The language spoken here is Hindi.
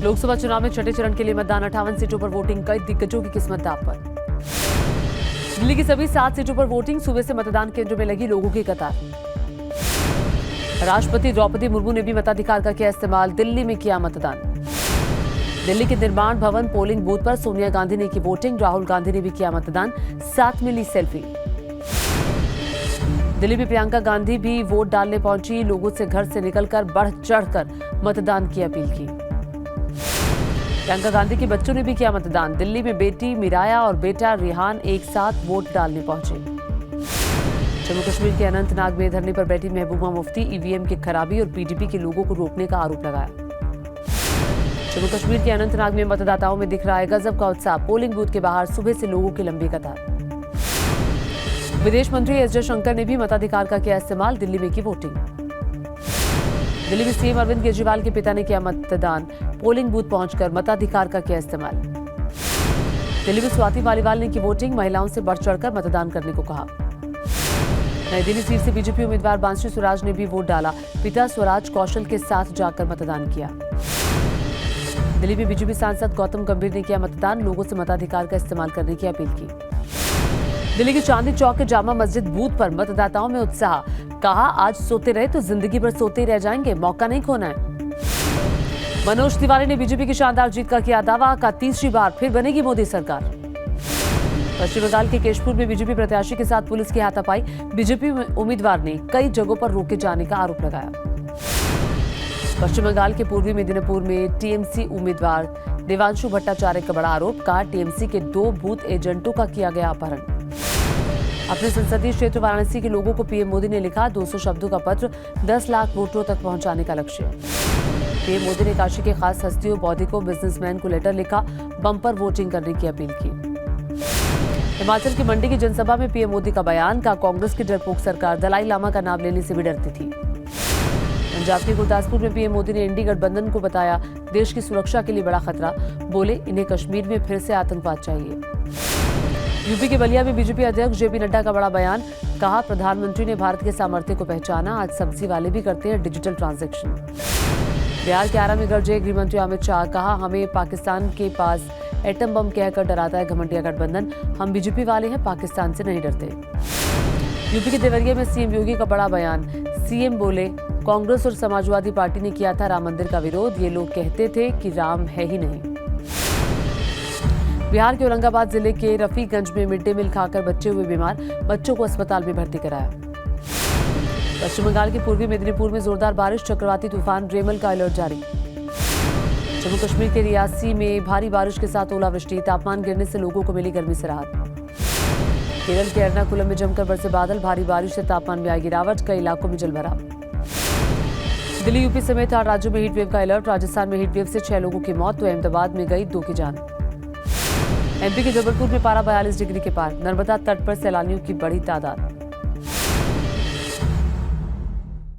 लोकसभा चुनाव में छठे चरण के लिए मतदान, 58 सीटों पर वोटिंग, कई दिग्गजों की किस्मत दांव पर। दिल्ली की सभी 7 सीटों पर वोटिंग, सुबह से मतदान केंद्रों में लगी लोगों की कतार। राष्ट्रपति द्रौपदी मुर्मू ने भी मताधिकार का किया इस्तेमाल, दिल्ली में किया मतदान। दिल्ली के निर्माण भवन पोलिंग बूथ पर सोनिया गांधी ने की वोटिंग, राहुल गांधी ने भी किया मतदान, साथ में ली सेल्फी। दिल्ली में प्रियंका गांधी भी वोट डालने पहुंची, लोगों से घर से निकलकर बढ़ चढ़कर मतदान की अपील की। प्रियंका गांधी के बच्चों ने भी किया मतदान, दिल्ली में बेटी मिराया और बेटा रिहान एक साथ वोट डालने पहुंचे। जम्मू कश्मीर के अनंतनाग में धरने पर बैठी महबूबा मुफ्ती, ईवीएम की खराबी और पीडीपी के लोगों को रोकने का आरोप लगाया। जम्मू कश्मीर के अनंतनाग में मतदाताओं में दिख रहा है गजब का उत्साह, पोलिंग बूथ के बाहर सुबह से लोगों की लंबी कतार। विदेश मंत्री एस जयशंकर ने भी मताधिकार का किया इस्तेमाल, दिल्ली में की वोटिंग। दिल्ली में सीएम अरविंद केजरीवाल के पिता ने किया मतदान, पोलिंग बूथ पहुंचकर मताधिकार का किया इस्तेमाल। दिल्ली में स्वाति मालीवाल ने की वोटिंग, महिलाओं से बढ़ चढ़कर मतदान करने को कहा। नई दिल्ली सीट से बीजेपी उम्मीदवार बांसुरी स्वराज ने भी वोट डाला, पिता स्वराज कौशल के साथ जाकर मतदान किया। दिल्ली में बीजेपी सांसद गौतम गंभीर ने किया मतदान, लोगों से मताधिकार का इस्तेमाल करने की अपील की। दिल्ली के चांदनी चौक के जामा मस्जिद बूथ पर मतदाताओं में उत्साह, कहा आज सोते रहे तो जिंदगी भर सोते ही रह जाएंगे, मौका नहीं खोना है। मनोज तिवारी ने बीजेपी की शानदार जीत का किया दावा, का तीसरी बार फिर बनेगी मोदी सरकार। पश्चिम बंगाल के केशपुर में बीजेपी प्रत्याशी के साथ पुलिस की हाथापाई, बीजेपी उम्मीदवार ने कई जगहों पर रोके जाने का आरोप लगाया। पश्चिम बंगाल के पूर्वी मेदिनीपुर में टीएमसी उम्मीदवार देवांशु भट्टाचार्य का बड़ा आरोप, कहा टीएमसी के 2 बूथ एजेंटों का किया गया अपहरण। अपने संसदीय क्षेत्र वाराणसी के लोगों को पीएम मोदी ने लिखा 200 शब्दों का पत्र, 10 लाख वोटरों तक पहुंचाने का लक्ष्य। पीएम मोदी ने काशी के खास हस्तियों, बौद्धिकों, बिजनेसमैन को लेटर लिखा, बम्पर वोटिंग करने की अपील की। हिमाचल की मंडी की जनसभा में पीएम मोदी का बयान, का कांग्रेस की डरपोक सरकार दलाई लामा का नाम लेने से भी डरती थी। पंजाब के गुरदासपुर में पीएम मोदी ने इंडी गठबंधन को बताया देश की सुरक्षा के लिए बड़ा खतरा, बोले इन्हें कश्मीर में फिर से आतंकवाद चाहिए। यूपी के बलिया में बीजेपी अध्यक्ष जेपी नड्डा का बड़ा बयान, कहा प्रधानमंत्री ने भारत के सामर्थ्य को पहचाना, आज सब्जी वाले भी करते हैं डिजिटल ट्रांजैक्शन। बिहार के आरा में गरजे गृह मंत्री अमित शाह, कहा हमें पाकिस्तान के पास एटम बम कहकर डराता है घमंडिया गठबंधन, हम बीजेपी वाले हैं, पाकिस्तान से नहीं डरते। यूपी के देवरिया में सीएम योगी का बड़ा बयान, सीएम बोले कांग्रेस और समाजवादी पार्टी ने किया था राम मंदिर का विरोध, ये लोग कहते थे कि राम है ही नहीं। बिहार के औरंगाबाद जिले के रफीगंज में मिड डे मील खाकर बच्चे हुए बीमार, बच्चों को अस्पताल में भर्ती कराया। पश्चिम बंगाल के पूर्वी मेदिनीपुर में जोरदार बारिश, चक्रवाती तूफान रेमल का अलर्ट जारी। जम्मू कश्मीर के रियासी में भारी बारिश के साथ ओलावृष्टि, तापमान गिरने से लोगों को मिली गर्मी से राहत। केरल के एर्नाकुलम में जमकर बरसे बादल, भारी बारिश से तापमान में आई गिरावट, कई इलाकों में जलभराव। दिल्ली यूपी समेत 8 राज्यों में हीटवेव का अलर्ट, राजस्थान में हीटवेव से 6 लोगों की मौत, तो अहमदाबाद में गई 2 की जान। एमपी के जबलपुर में पारा 42 डिग्री के पार, नर्मदा तट पर सैलानियों की बड़ी तादाद।